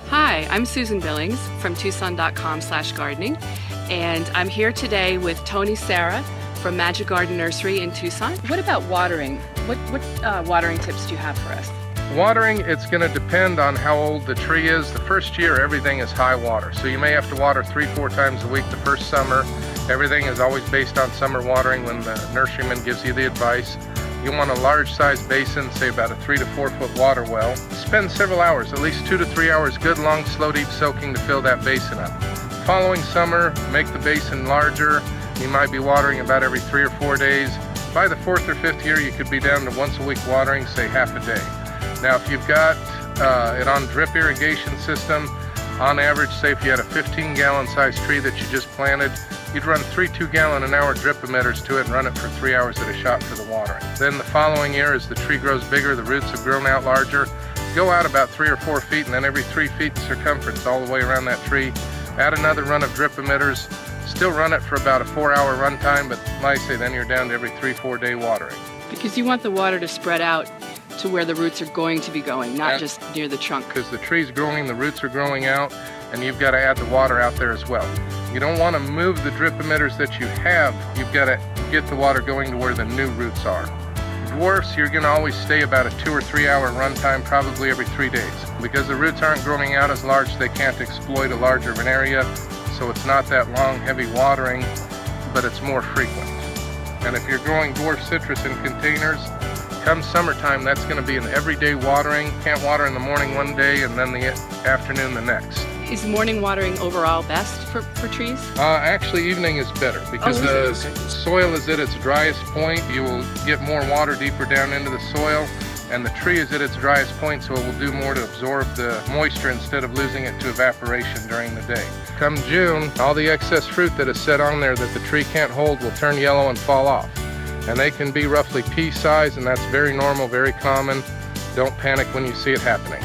Hi, I'm Susan Billings from Tucson.com/gardening, and I'm here today with Tony Serra from Magic Garden Nursery in Tucson. What about watering? What watering tips do you have for us? Watering, it's going to depend on how old the tree is. The first year, everything is high water, so you may have to water 3-4 times a week the first summer. Everything is always based on summer watering when the nurseryman gives you the advice. You want a large size basin, say about a 3 to 4 foot water well. Spend several hours, at least 2 to 3 hours, good long slow deep soaking to fill that basin up. Following summer, make the basin larger. You might be watering about every 3 or 4 days. By the 4th or 5th year, you could be down to once a week watering, say half a day. Now if you've got it on drip irrigation system, on average, say if you had a 15-gallon size tree that you just planted, you'd run 3 2-gallon-an-hour drip emitters to it and run it for 3 hours at a shot for the watering. Then the following year, as the tree grows bigger, the roots have grown out larger, go out about 3 or 4 feet, and then every 3 feet in circumference all the way around that tree, add another run of drip emitters, still run it for about a 4-hour run time, but like I say, then you're down to every 3-4 day watering. Because you want the water to spread out to where the roots are going to be going, not just near the trunk. Because the tree's growing, the roots are growing out, and you've got to add the water out there as well. You don't want to move the drip emitters that you have, you've got to get the water going to where the new roots are. Dwarfs, you're going to always stay about a 2 or 3 hour run time, probably every 3 days. Because the roots aren't growing out as large, they can't exploit a larger of an area, so it's not that long, heavy watering, but it's more frequent. And if you're growing dwarf citrus in containers, come summertime, that's going to be an everyday watering. Can't water in the morning one day and then the afternoon the next. Is morning watering overall best for trees? Actually, evening is better because the soil is at its driest point. You will get more water deeper down into the soil, and the tree is at its driest point, so it will do more to absorb the moisture instead of losing it to evaporation during the day. Come June, all the excess fruit that is set on there that the tree can't hold will turn yellow and fall off. And they can be roughly pea size, and that's very normal, very common. Don't panic when you see it happening.